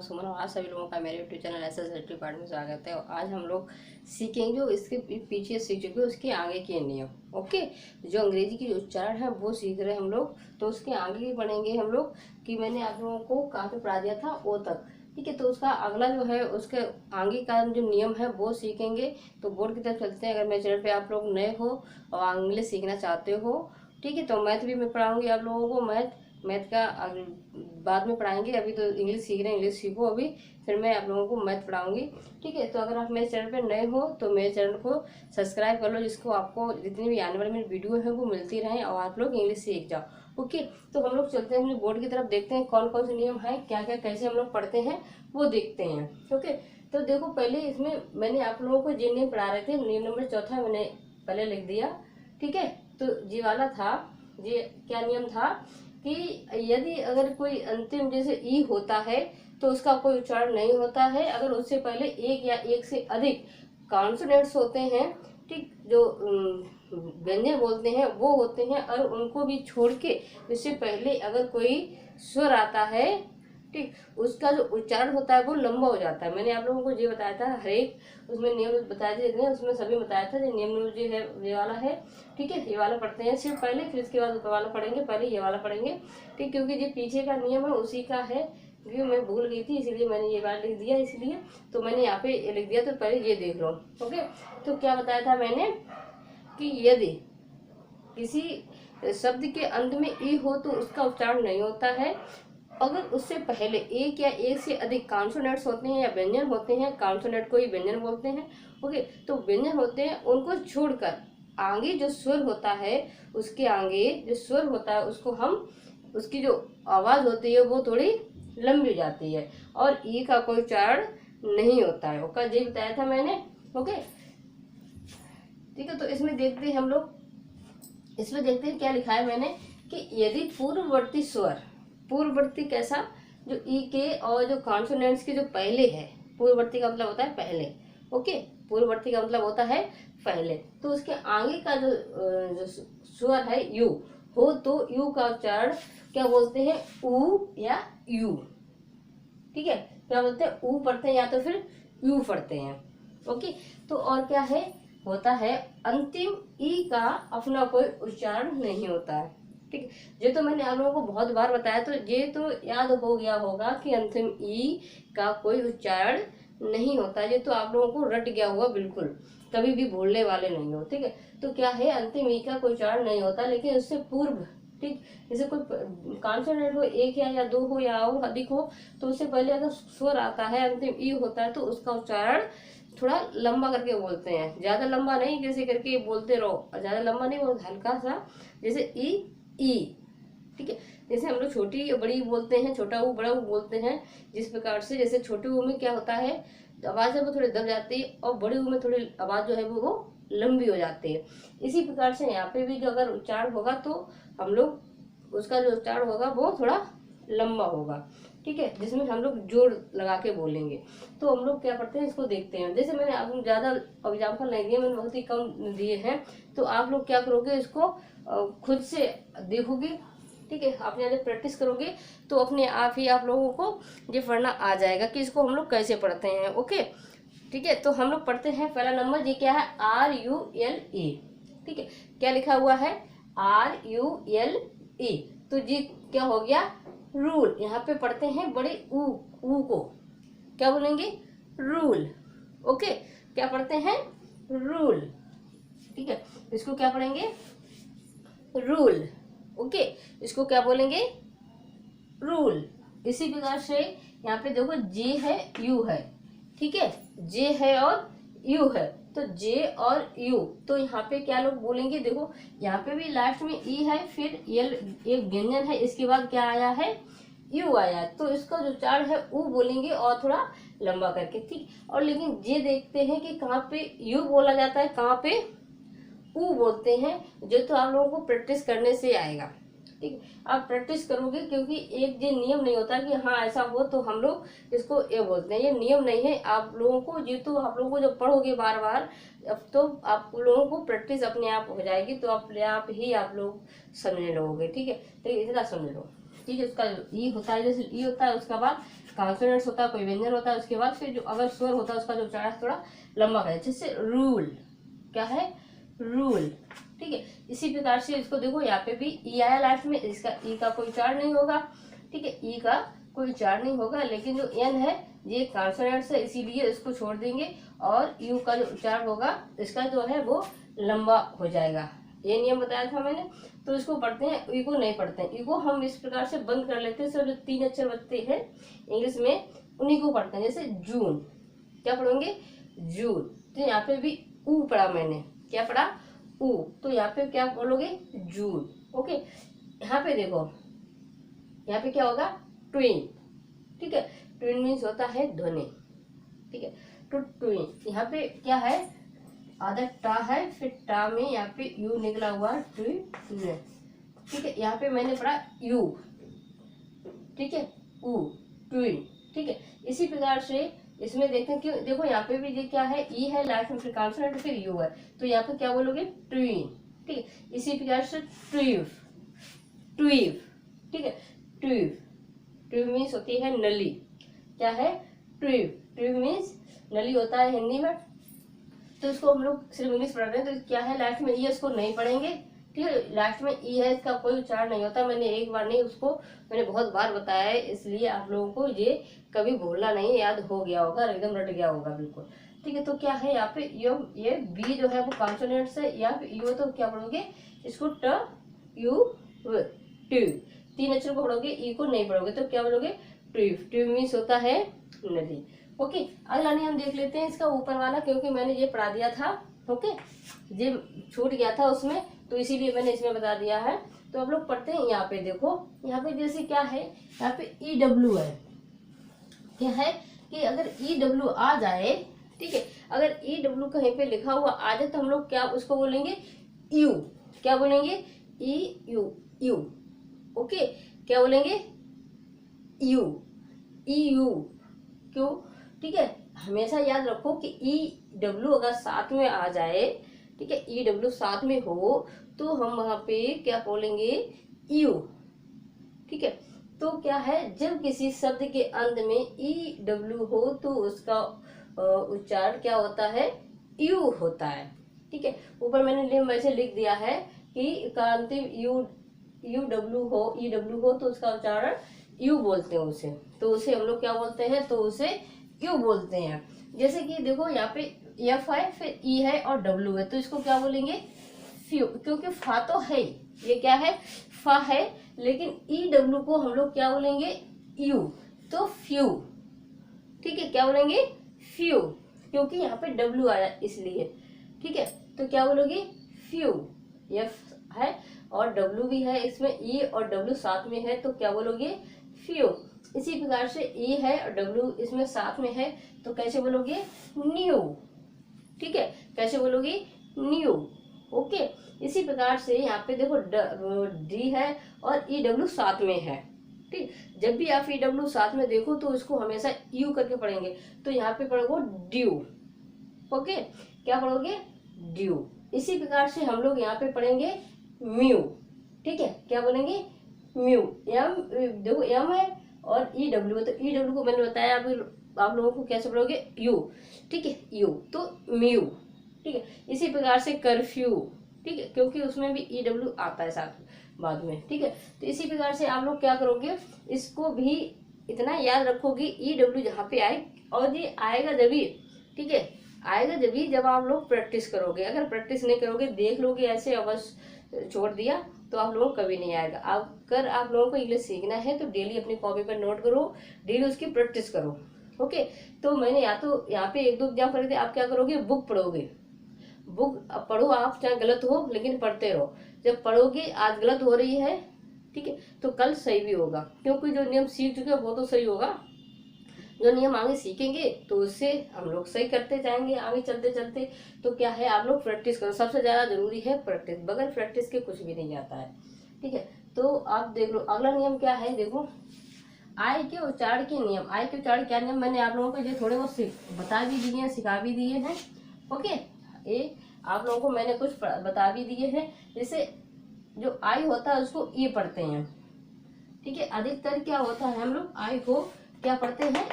मैं सुमन और आज सभी लोगों का मेरे यूट्यूब चैनल एसएस पार्ट में स्वागत है। और आज हम लोग सीखेंगे जो इसके पीछे सीख चुके उसके आगे के नियम। ओके, जो अंग्रेजी की जो उच्चारण है वो सीख रहे हैं हम लोग, तो उसके आगे भी पढ़ेंगे हम लोग कि मैंने आप लोगों को कहाँ पे पढ़ा दिया था ओ तक। ठीक है, तो उसका अगला जो है उसके आगे का जो नियम है वो सीखेंगे। तो बोर्ड की तरफ चलते हैं। अगर मेरे चैनल पे आप लोग नए हो और इंग्लिश सीखना चाहते हो, ठीक है, तो मैथ भी मैं पढ़ाऊंगी आप लोगों को। मैथ का बाद में पढ़ाएंगे। अभी तो इंग्लिश सीख रहे हैं, इंग्लिश सीखो अभी, फिर मैं आप लोगों को मैथ पढ़ाऊंगी। ठीक है, तो अगर आप मेरे चैनल पे नए हो तो मेरे चैनल को सब्सक्राइब कर लो, जिसको आपको जितनी भी आने वाली मेरी वीडियो है वो मिलती रहे और आप लोग इंग्लिश सीख जाओ। ओके, तो हम लोग चलते हैं अपने बोर्ड की तरफ, देखते हैं कौन कौन से नियम है, क्या क्या कैसे हम लोग पढ़ते हैं वो देखते हैं। ओके, तो देखो पहले इसमें मैंने आप लोगों को जो नियम पढ़ा रहे थे, नियम नंबर चौथा मैंने पहले लिख दिया। ठीक है, तो जी वाला था, ये क्या नियम था कि यदि अगर कोई अंतिम जैसे ई होता है तो उसका कोई उच्चारण नहीं होता है अगर उससे पहले एक या एक से अधिक कॉन्सोनेंट्स होते हैं। ठीक, जो व्यंजन बोलते हैं वो होते हैं, और उनको भी छोड़ के इससे पहले अगर कोई स्वर आता है, ठीक, उसका जो उच्चारण होता है वो लंबा हो जाता है। मैंने आप लोगों को ये बताया था, हर एक उसमें नियम बताए थे, उसमें सभी बताया था। जो नियम जो है ये वाला है। ठीक है, ये वाला पढ़ते हैं सिर्फ पहले, फिर इसके बाद ऊपर वाला पढ़ेंगे, पहले ये वाला पढ़ेंगे। ठीक, क्योंकि जो पीछे का नियम है उसी का है, क्योंकि मैं भूल गई थी इसीलिए मैंने ये वाला लिख दिया, इसलिए तो मैंने यहाँ पे लिख दिया। तो पहले ये देख लो। ओके, तो क्या बताया था मैंने कि यदि किसी शब्द के अंत में ई हो तो उसका उच्चारण नहीं होता है अगर उससे पहले एक या एक से अधिक कॉन्सोनेंट्स होते हैं या व्यंजन होते हैं। कॉन्सोनेंट को ही व्यंजन बोलते हैं। ओके, तो व्यंजन होते हैं, उनको छोड़कर आगे जो स्वर होता है, उसके आगे जो स्वर होता है उसको हम, उसकी जो आवाज होती है वो थोड़ी लंबी हो जाती है और ई का कोई उच्चारण नहीं होता है। ओके, ये बताया था मैंने। ओके, ठीक है, तो इसमें देखते हैं हम लोग, इसमें देखते हैं क्या लिखा है मैंने कि यदि पूर्ववर्ती स्वर, पूर्ववर्ती कैसा, जो ई के और जो कॉन्सोनेंट्स के जो पहले है, पूर्ववर्ती का मतलब होता है पहले। ओके, पूर्ववर्ती का मतलब होता है पहले, तो उसके आगे का जो स्वर है यू हो तो यू का उच्चारण क्या बोलते हैं, ऊ या यू। ठीक है, क्या बोलते हैं, ऊ पढ़ते हैं या तो फिर यू पढ़ते हैं। ओके, तो और क्या है, होता है अंतिम ई का अपना कोई उच्चारण नहीं होता है। ठीक, ये तो मैंने आप लोगों को बहुत बार बताया, तो ये तो याद हो गया होगा कि अंतिम ई का कोई उच्चारण नहीं होता। ये तो आप लोगों को रट गया हुआ, बिल्कुल कभी भी भूलने वाले नहीं हो। ठीक है, तो क्या है, अंतिम ई का कोई उच्चारण नहीं होता, लेकिन उससे पूर्व, ठीक, जैसे कोई कॉन्सोनेंट हो, एक या दो हो या और अधिक हो, तो उससे पहले अगर स्वर आता है, अंतिम ई होता है, तो उसका उच्चारण थोड़ा लंबा करके बोलते हैं। ज्यादा लंबा नहीं, जैसे करके बोलते रहो, ज्यादा लंबा नहीं बोलते, हल्का सा, जैसे ई ई। ठीक है, जैसे हम लोग छोटी या बड़ी बोलते हैं, छोटा ऊ बड़ा ऊ बोलते हैं, जिस प्रकार से, जैसे छोटे ऊ में क्या होता है, आवाज है वो थोड़ी दब जाती है और बड़ी ऊ में थोड़ी आवाज जो है वो लंबी हो जाती है। इसी प्रकार से यहाँ पे भी जो अगर उच्चारण होगा तो हम लोग, उसका जो उच्चारण होगा वो थोड़ा लंबा होगा। ठीक है, जिसमें हम लोग जोर लगा के बोलेंगे। तो हम लोग क्या करते हैं, इसको देखते हैं। जैसे मैंने आपको ज्यादा एग्जाम्पल नहीं दिए, मैंने बहुत ही कम दिए हैं, तो आप लोग क्या करोगे, इसको खुद से देखोगे। ठीक है, आप जब प्रैक्टिस करोगे तो अपने आप ही आप लोगों को ये पढ़ना आ जाएगा कि इसको हम लोग कैसे पढ़ते हैं। ओके, ठीक है, तो हम लोग पढ़ते हैं। पहला नंबर ये क्या है, RULE। ठीक है, क्या लिखा हुआ है, RULE। तो ये क्या हो गया, रूल। यहाँ पे पढ़ते हैं बड़े ऊ को क्या बोलेंगे, रूल। ओके, क्या पढ़ते हैं, रूल। ठीक है, इसको क्या पढ़ेंगे, रूल। ओके, इसको क्या बोलेंगे, रूल। इसी प्रकार से यहाँ पे देखो जे है यू है। ठीक है, जे है और यू है, तो जे और यू, तो यहाँ पे क्या लोग बोलेंगे, देखो यहाँ पे भी लास्ट में ई है, फिर यल एक व्यंजन है, इसके बाद क्या आया है, यू आया, तो इसका जो उच्चारण है ऊ बोलेंगे और थोड़ा लंबा करके। ठीक, और लेकिन ये देखते हैं कि कहाँ पे यू बोला जाता है, कहाँ पे ऊ बोलते हैं, जो तो आप लोगों को प्रैक्टिस करने से आएगा। ठीक, आप प्रैक्टिस करोगे, क्योंकि एक ये नियम नहीं होता कि हाँ ऐसा हो तो हम लोग इसको ये बोलते हैं, ये नियम नहीं है। आप लोगों को ये तो आप लोगों को जब पढ़ोगे बार बार, अब तो आप लोगों को प्रैक्टिस अपने आप हो जाएगी, तो अपने आप ही आप लोग समझने लगोगे। ठीक है, तो इतना समझ लो। ठीक है, उसका ई होता है, जैसे ई होता है उसके बाद कॉन्सोनेंट्स होता है, कोई व्यंजन होता है, उसके बाद फिर जो अगर स्वर होता है उसका जो उच्चारण थोड़ा लंबा है, जैसे रूल, क्या है, रूल। ठीक है, इसी प्रकार से इसको देखो, यहाँ पे भी ई आया लास्ट में, इसका ई का कोई उच्चारण नहीं होगा। ठीक है, ई का कोई उच्चारण नहीं होगा, लेकिन जो एन है ये कॉन्सोनेंट्स है, इसीलिए इसको छोड़ देंगे, और यू का जो उच्चारण होगा इसका जो है वो लंबा हो जाएगा। ये नियम बताया था मैंने। तो इसको पढ़ते हैं, ई को नहीं पढ़ते हैं। ई को हम इस प्रकार से बंद कर लेते हैं, सब जो 3 अक्षर बचते हैं इंग्लिश में उन्हीं को पढ़ते हैं, जैसे जून, क्या पढ़ोगे, जून। तो यहाँ पे भी ऊ पढ़ा मैंने, क्या पढ़ा, ऊ, तो यहाँ पे क्या बोलोगे, जून। ओके, यहाँ पे देखो, यहाँ पे क्या होगा, ट्विन। ठीक है, ट्विन मीन्स होता है ध्वनि। ठीक है, तो ट्विन, यहाँ पे क्या है, आधा टा है, फिर टा में यहाँ पे यू निकला हुआ, ट्विन। ठीक है, यहाँ पे मैंने पढ़ा यू, ठीक है, ऊ, ट्विन। ठीक है, इसी प्रकार से इसमें देखते हैं, क्यों, देखो यहाँ पे भी ये क्या है, ई है लास्ट में, फिर कॉन्सोनेंट, फिर यू है, तो यहाँ पे क्या बोलोगे, ट्विन। ठीक है, इसी प्रकार से ट्वीव, ट्वीव। ठीक है, ट्वीव, ट्वीव मीन्स होती है नली, क्या है, ट्वीव, ट्वीव मीन्स नली होता है हिंदी में। तो इसको हम लोग सिर्फ इंग्लिश पढ़ रहे हैं, तो क्या है लास्ट में ई, इसको नहीं पढ़ेंगे। ठीक है, लास्ट में ई है, इसका कोई उच्चारण नहीं होता। मैंने एक बार नहीं, उसको मैंने बहुत बार बताया है, इसलिए आप लोगों को ये कभी भूलना नहीं, याद हो गया होगा, एकदम रट गया होगा बिल्कुल। ठीक है, तो क्या है यहाँ पे ये बी जो है वो कॉन्सोनेंट्स है, या फिर यू, तो क्या पढ़ोगे इसको, ट यू ट्यू, 3 अक्षर को पढ़ोगे, ई को नहीं पढ़ोगे, तो क्या बोलोगे, ट्यूब। ट्यूब मीन्स होता है नदी। ओके, अगला नियम देख लेते हैं इसका ऊपर वाला, क्योंकि मैंने ये पढ़ा दिया था। ओके, ये छूट गया था उसमें, तो इसीलिए मैंने इसमें बता दिया है। तो अब लोग पढ़ते हैं, यहाँ पे देखो, यहाँ पे जैसे क्या है, यहाँ पे ई डब्ल्यू है, क्या है कि अगर ई डब्ल्यू आ जाए, ठीक है, अगर ई डब्ल्यू कहीं पे लिखा हुआ आ जाए, तो हम लोग क्या उसको बोलेंगे, यू, क्या बोलेंगे, ई यू, यू। ओके, क्या बोलेंगे, यू, ई यू, क्यों, ठीक है, हमेशा याद रखो कि ई डब्ल्यू अगर साथ में आ जाए, ठीक है, ई डब्ल्यू साथ में हो, तो हम वहां पे क्या बोलेंगे, यू। ठीक है, तो क्या है, जब किसी शब्द के अंत में ई डब्ल्यू हो, तो उसका उच्चारण क्या होता है, यू होता है। ठीक है, ऊपर मैंने नियम वैसे लिख दिया है कि अंतिम यू डब्ल्यू हो, ई डब्ल्यू हो, तो उसका उच्चारण यू बोलते हैं उसे, तो उसे हम लोग क्या बोलते हैं, तो उसे यू बोलते हैं। जैसे कि देखो यहाँ पे एफ है, फिर ई है और डब्ल्यू है, तो इसको क्या बोलेंगे, फ्यू, क्योंकि फा तो है, ये क्या है, फा है, लेकिन ई डब्ल्यू को हम लोग क्या बोलेंगे, यू, तो फ्यू। ठीक है, क्या बोलेंगे, फ्यू, क्योंकि यहाँ पे डब्ल्यू आया इसलिए। ठीक है, तो क्या बोलोगे, फ्यू, एफ है और डब्ल्यू भी है इसमें, ई और डब्ल्यू साथ में है, तो क्या बोलोगे, फ्यू। इसी प्रकार से ई है और डब्ल्यू इसमें साथ में है, तो कैसे बोलोगे, न्यू। ठीक है, कैसे बोलोगे, न्यू। ओके, इसी प्रकार से यहाँ पे देखो डी है और ई डब्ल्यू साथ में है। ठीक, जब भी आप ई डब्ल्यू साथ में देखो तो इसको हमेशा यू करके पढ़ेंगे, तो यहाँ पे पढ़ोगे ड्यू। ओके, क्या पढ़ोगे, ड्यू। इसी प्रकार से हम लोग यहाँ पे पढ़ेंगे म्यू। ठीक है, क्या बोलेंगे, म्यू। एम, देखो एम है और ई डब्ल्यू है, तो ई डब्ल्यू को मैंने बताया आप लोगों को कैसे पढ़ोगे, यू। ठीक है, यू, तो म्यू। ठीक है, इसी प्रकार से कर्फ्यू, ठीक है, क्योंकि उसमें भी ई डब्ल्यू आता है साथ बाद में। ठीक है, तो इसी प्रकार से आप लोग क्या करोगे, इसको भी इतना याद रखोगे, ई डब्ल्यू जहाँ पे आए, और ये आएगा जब भी, ठीक है, आएगा जब भी जब आप लोग प्रैक्टिस करोगे। अगर प्रैक्टिस नहीं करोगे, देख लोगे ऐसे अवश्य छोड़ दिया, तो आप लोगों को कभी नहीं आएगा। अगर आप लोगों को इंग्लिश सीखना है तो डेली अपनी कॉपी पर नोट करो, डेली उसकी प्रैक्टिस करो। ओके, तो मैंने या तो यहाँ पे 1-2 एग्जाम करे थे, आप क्या करोगे, बुक पढ़ोगे, बुक पढ़ो आप, चाहे गलत हो लेकिन पढ़ते रहो। जब पढ़ोगे, आज गलत हो रही है, ठीक है, तो कल सही भी होगा, क्योंकि जो नियम सीख चुके हैं वो तो सही होगा, जो नियम आगे सीखेंगे तो उससे हम लोग सही करते जाएंगे आगे चलते चलते। तो क्या है, आप लोग प्रैक्टिस करो, सबसे ज्यादा जरूरी है प्रैक्टिस, बगैर प्रैक्टिस के कुछ भी नहीं आता है। ठीक है, तो आप देख लो अगला नियम क्या है, देखो आय के उच्चारण के नियम। आय के उच्चारण क्या नियम, मैंने आप लोगों को ये थोड़े बहुत बता भी दिए हैं, सिखा भी दिए हैं। ओके, ये आप लोगों को मैंने कुछ बता भी दिए हैं। जैसे जो आई होता है उसको ई पढ़ते हैं, ठीक है, अधिकतर क्या होता है, हम लोग आई को क्या पढ़ते हैं,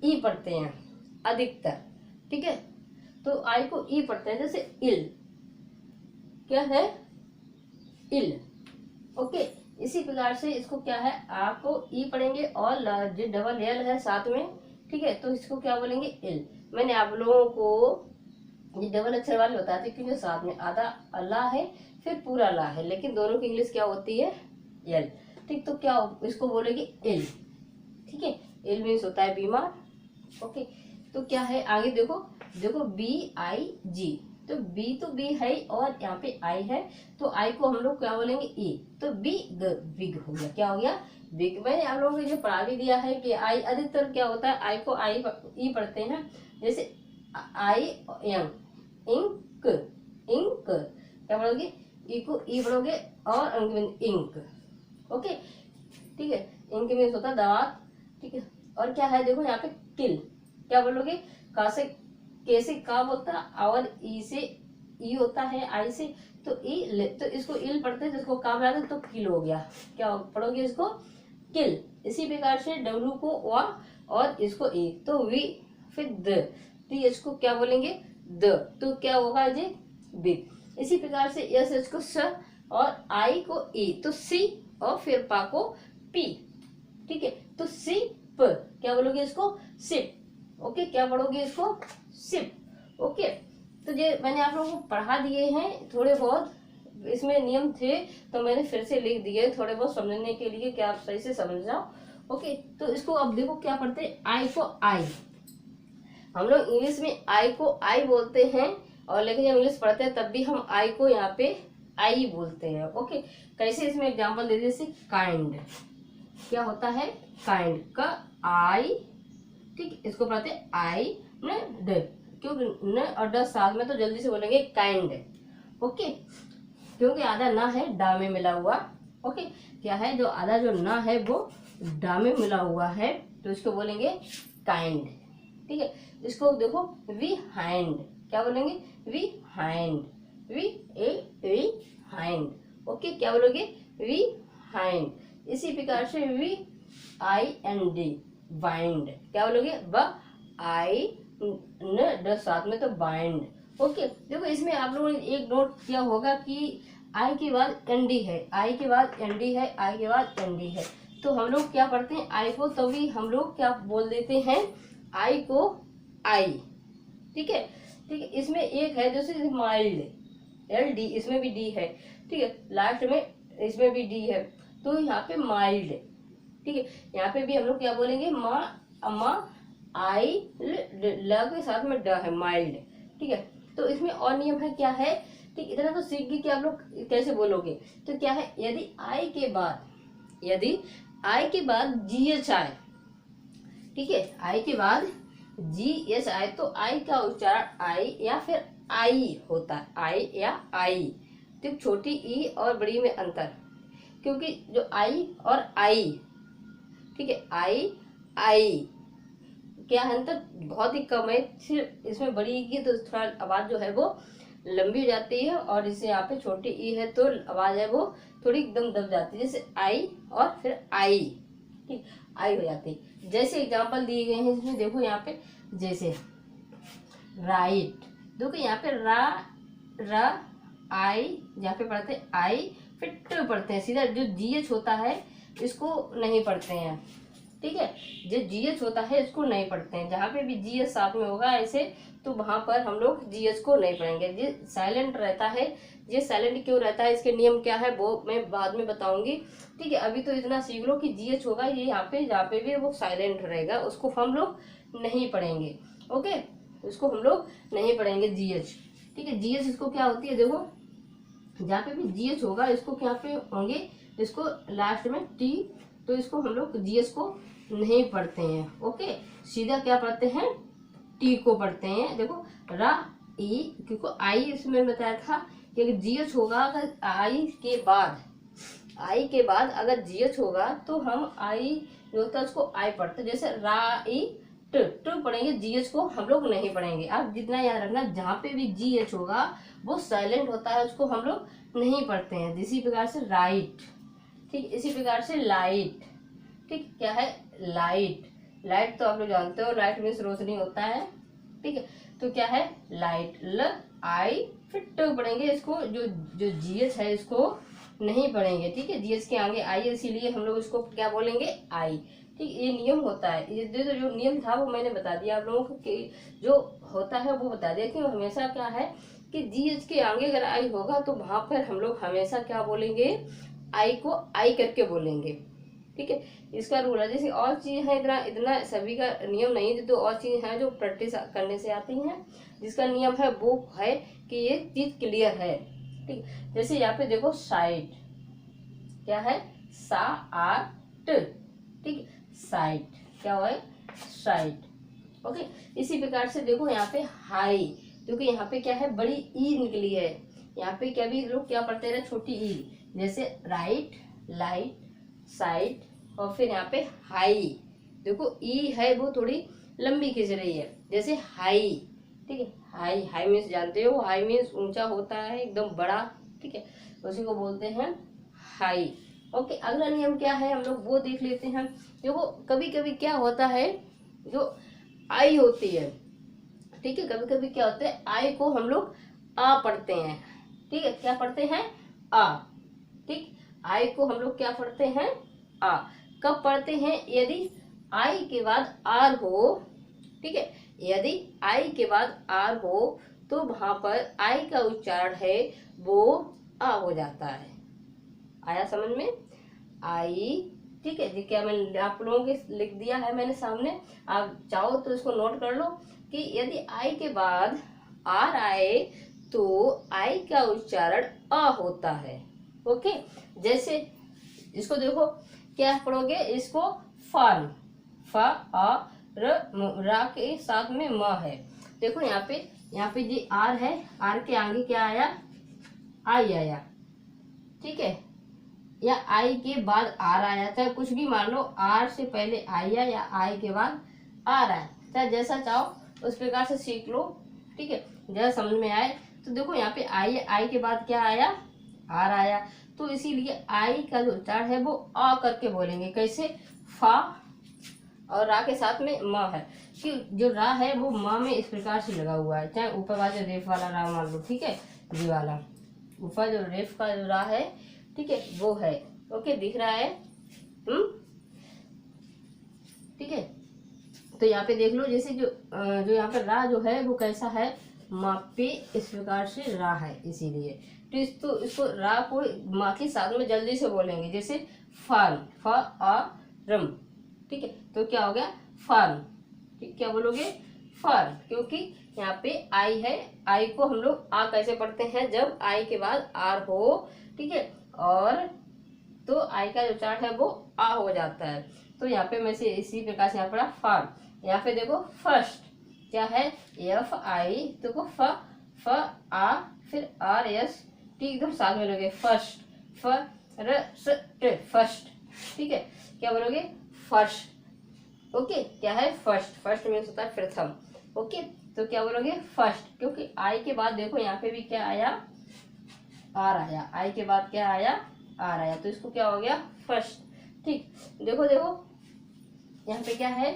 ई पढ़ते हैं अधिकतर, ठीक है। तो आई को ई पढ़ते हैं, जैसे इल, क्या है, इल, ओके। इसी प्रकार से इसको क्या है, आ को ई पढ़ेंगे और जो डबल एल है साथ में, ठीक है, तो इसको क्या बोलेंगे, इल। मैंने आप लोगों को ये डबल अक्षर वाले बताते हैं क्योंकि साथ में आधा अल्लाह है फिर पूरा ला है, लेकिन दोनों की इंग्लिश क्या होती है, एल, ठीक। तो क्या इसको बोलेंगे इल, ठीक है। इल मीन्स होता है बीमार, ओके। तो क्या है आगे देखो, देखो बी आई जी, तो बी तो बी है और यहाँ पे आई है, तो आई को हम लोग क्या बोलेंगे, ई, तो बिग, बिग हो गया, क्या हो गया, बिग। मैंने आप लोगों को जो पढ़ा भी दिया है कि आई अधिकतर क्या होता है, आई को आई ई पढ़ते हैं, जैसे आई एम, इंक, इंक, क्या पढ़ोगे, ई को ई पढ़ोगे और अंक में इंक, ओके, ठीक है। इंक मीन्स होता है दवा, ठीक है। और क्या है देखो यहाँ पे किल, क्या बोलोगे, का से कैसे का बोलता है और ई से ई होता है आई से, तो ई, तो इसको इल पढ़ते हैं, जिसको का बनाते तो किल हो गया, क्या पढ़ोगे इसको, किल। इसी प्रकार से डब्ल्यू को वा और इसको ई, तो वी, फिर द, तो इसको क्या बोलेंगे, द, तो क्या होगा ये, बिग। इसी प्रकार से एस एच को स और आई को ई, तो सी और फिर पा को पी, ठीक है। तो सिप, क्या बोलोगे इसको, सिप, ओके। क्या पढ़ोगे इसको, सिप, ओके। तो ये मैंने आप लोगों को पढ़ा दिए हैं, थोड़े बहुत इसमें नियम थे तो मैंने फिर से लिख दिए थोड़े बहुत समझने के लिए कि आप सही से समझ जाओ, ओके। तो इसको अब देखो क्या पढ़ते हैं, आई को आई, हम लोग इंग्लिश में आई को आई बोलते हैं, और लेकिन जब इंग्लिश पढ़ते हैं तब भी हम आई को यहाँ पे आई बोलते हैं, ओके। कैसे, इसमें एग्जाम्पल दे दीजिए, काइंड, क्या होता है, काइंड का आई, ठीक, इसको पढ़ते हैं आई न ड, क्योंकि न और ड साथ में तो जल्दी से बोलेंगे काइंड, ओके, क्योंकि आधा ना है डा में मिला हुआ, ओके। क्या है, जो आधा जो ना है वो डा में मिला हुआ है, तो इसको बोलेंगे काइंड, ठीक है। इसको देखो वी हैंड, क्या बोलेंगे, V hand, V hand, okay. क्या बोलोगे, वी हैंड। इसी प्रकार से V I N D, bind, क्या बोलोगे, ब आई न ड साथ में तो बाइंड, ओके। देखो इसमें आप लोगों ने एक नोट किया होगा कि आई के बाद एन डी है, आई के बाद एन डी है, आई के बाद एन डी है, तो हम लोग क्या पढ़ते हैं आई को, तभी हम लोग क्या बोल देते हैं, आई को आई, ठीक है, ठीक है। इसमें एक है जैसे माइल्ड, एल डी, इसमें भी डी है, ठीक है, लास्ट में इसमें भी डी है, तो यहाँ पे माइल्ड, ठीक है। यहाँ पे भी हम लोग क्या बोलेंगे, माँ, अम्मा, आई ल के साथ में ड है, माइल्ड, ठीक है। तो इसमें और नियम है, क्या है, ठीक, इतना तो सीख गए कि आप लोग कैसे बोलोगे। तो क्या है, यदि आई के बाद जी एच आए, ठीक है, आई के बाद जी एच आए, तो आई का उच्चारण आई या फिर आई होता है, आई या आई, तो छोटी ई और बड़ी में अंतर, क्योंकि जो आई और आई, ठीक है, आई क्या है अंतर, बहुत ही कम है, सिर्फ इसमें बड़ी ई की तो थोड़ा आवाज जो है वो लंबी हो जाती है, और इसे यहाँ पे छोटी ई है तो आवाज है वो थोड़ी एकदम दब जाती है, जैसे आई और फिर आई, ठीक, आई हो जाती है। जैसे एग्जांपल दिए गए हैं इसमें देखो, यहाँ पे जैसे राइट, देखो यहाँ पे रा आई, यहाँ पे पढ़ते हैं आई, फिर ट पढ़ते हैं, सीधा जो जी एच होता है इसको नहीं पढ़ते हैं, ठीक है, जो जी एच होता है इसको नहीं पढ़ते हैं, जहाँ पे भी जी एच साथ में होगा ऐसे, तो वहां पर हम लोग जी एच को नहीं पढ़ेंगे, ये साइलेंट रहता है। ये साइलेंट क्यों रहता है, इसके नियम क्या है वो मैं बाद में बताऊंगी, ठीक है। अभी तो इतना सीख लो कि जी एच होगा ये यहाँ पे, जहाँ पे भी वो साइलेंट रहेगा उसको हम लोग नहीं पढ़ेंगे, ओके, उसको हम लोग नहीं पढ़ेंगे जी एच, ठीक है। जी एच इसको क्या होती है, देखो जहाँ पे भी जी एच होगा इसको क्या पे होंगे, इसको लास्ट में टी, तो इसको हम लोग जी एच को नहीं पढ़ते हैं, ओके, सीधा क्या पढ़ते हैं, टी को पढ़ते हैं। देखो रा ई, क्योंकि आई इसमें बताया था कि जी एच होगा, अगर आई के बाद अगर जी एच होगा तो हम आई जो होता है उसको आई पढ़ते, जैसे रा ई ट पढ़ेंगे, जी एच को हम लोग नहीं पढ़ेंगे। आप जितना याद रखना, जहाँ पे भी जी एच होगा वो साइलेंट होता है, उसको हम लोग नहीं पढ़ते हैं। इसी प्रकार से राइट, ठीक, इसी प्रकार से लाइट, ठीक, क्या है लाइट। लाइट तो आप लोग जानते हो, लाइट मीन्स रोशनी होता है, ठीक है। तो क्या है लाइट, ल आई फिर ट पढ़ेंगे इसको, जो जो जीएच है इसको नहीं पढ़ेंगे, ठीक है। जीएच के आगे आई है, इसीलिए हम लोग इसको क्या बोलेंगे आई, ठीक। ये नियम होता है, ये जो नियम था वो मैंने बता दिया आप लोगों को, कि जो होता है वो बता दिया कि हमेशा क्या है कि जीएच के आगे अगर आई होगा तो वहां पर हम लोग हमेशा क्या बोलेंगे, आई को आई करके बोलेंगे, ठीक है। इसका रूल है। जैसे और चीज है, इतना इतना सभी का नियम नहीं है, तो और चीज है जो प्रैक्टिस करने से आती हैं। जिसका नियम है वो है कि ये चीज क्लियर है, ठीक। जैसे यहाँ पे देखो साइट, क्या है सा आ ट, ठीक, साइट क्या है साइट, ओके। इसी प्रकार से देखो यहाँ पे हाई, क्योंकि यहाँ पे क्या है बड़ी ई निकली है, यहाँ पे क्या भी लोग क्या पढ़ते रहे छोटी ई, जैसे राइट, लाइट, साइट, और फिर यहाँ पे हाई, देखो ई है वो थोड़ी लंबी खिंच रही है, जैसे हाई, ठीक है। हाई, हाई मीन्स जानते हो, हाई मीन्स ऊंचा होता है एकदम बड़ा, ठीक है, उसी को बोलते हैं हाई, ओके। अगला नियम क्या है हम लोग वो देख लेते हैं। देखो कभी कभी क्या होता है, जो आई होती है, ठीक है, कभी कभी क्या होता है आई को हम लोग आ पढ़ते हैं, ठीक है, क्या पढ़ते हैं आ, ठीक। आई को हम लोग क्या पढ़ते हैं आ। कब पढ़ते हैं, यदि आई के बाद आर हो, ठीक है, यदि आई के बाद आर हो तो वहां पर आई का उच्चारण है वो आ हो जाता है। आया समझ में, आई, ठीक है जी। क्या मैंने आप लोगों के लिख दिया है मैंने सामने, आप चाहो तो इसको नोट कर लो कि यदि आई के बाद आर आए तो आई का उच्चारण अ होता है, ओके। जैसे इसको देखो क्या पढ़ोगे, इसको फन, फ अ रा के साथ में म है। देखो यहाँ पे जी आर है, आर के आगे क्या आया आई आया, ठीक है, या आई के बाद आर आया, चाहे कुछ भी मान लो, आर से पहले आई आया या आई के बाद आर आया, चाहे जैसा चाहो उस प्रकार से सीख लो, ठीक है, जैसा समझ में आए। तो देखो यहाँ पे आई, आई के बाद क्या आया आर आया, तो इसीलिए आई का जो उच्चारण है वो आ करके बोलेंगे, कैसे फा और रा के साथ में म है, कि जो रा है वो म में इस प्रकार से लगा हुआ है, चाहे ऊपर वाला जो रेफ वाला रा मान लो, ठीक है, जी वाला ऊपर जो रेफ का जो रा है, ठीक है, वो है, ओके, दिख रहा है, ठीक है। तो यहाँ पे देख लो, जैसे जो यहाँ पे रा जो है वो कैसा है, मापे इस प्रकार से रा है, इसीलिए तो इसको रा को माँ के साथ में जल्दी से बोलेंगे, जैसे फान, फ आ रम, ठीक है, तो क्या हो गया फान, ठीक, क्या बोलोगे फान, क्योंकि यहाँ पे आई है, आई को हम लोग आ कैसे पढ़ते हैं, जब आई के बाद आर हो, ठीक है, और तो आई का जो उच्चारण है वो आ हो जाता है। तो यहाँ पे मैं से इसी प्रकार से यहाँ पढ़ा फान। यहाँ पे देखो फर्स्ट क्या है एफ आई, देखो फ फ आ फिर आर एस, ठीक, एकदम साथ में लोगे फर्स्ट, फ र स ट फर्स्ट, ठीक है, क्या बोलोगे फर्स्ट, ओके। क्या है फर्स्ट, फर्स्ट मीन्स होता है प्रथम, ओके। तो क्या बोलोगे फर्स्ट, क्योंकि आई के बाद देखो यहाँ पे भी क्या आया आर आया, आई के बाद क्या आया आर आया, तो इसको क्या हो गया फर्स्ट, ठीक। देखो देखो यहाँ पे क्या है,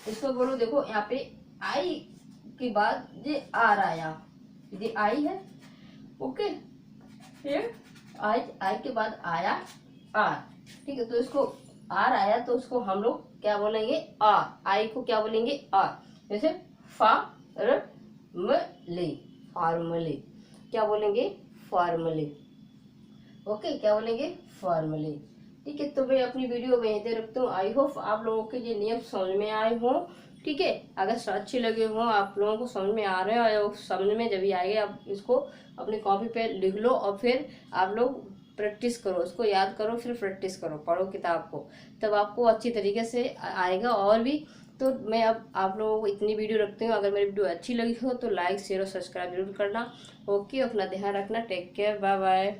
इसको बोलो, देखो यहाँ पे आई के बाद ये आर आया, ये आई है, ओके, फिर आई के बाद आया आर, ठीक है, तो इसको आर आया तो उसको हम लोग क्या बोलेंगे आ, आई को क्या बोलेंगे आ, जैसे फा र म ले, फॉर्मली, क्या बोलेंगे फॉर्मली, ओके, क्या बोलेंगे फॉर्मली, ठीक है। तो मैं अपनी वीडियो में यहीं रखता हूँ। आई होप आप लोगों के ये नियम समझ में आए हों, ठीक है। अगर अच्छे लगे हों, आप लोगों को समझ में आ रहे हो, समझ में जब भी आएगा आप इसको अपनी कॉपी पे लिख लो और फिर आप लोग प्रैक्टिस करो, उसको याद करो, फिर प्रैक्टिस करो, पढ़ो किताब को, तब आपको अच्छी तरीके से आएगा। और भी तो मैं अब आप लोगों को इतनी वीडियो रखती हूँ। अगर मेरी वीडियो अच्छी लगी हो तो लाइक शेयर और सब्सक्राइब जरूर करना, ओके। अपना ध्यान रखना, टेक केयर, बाय बाय।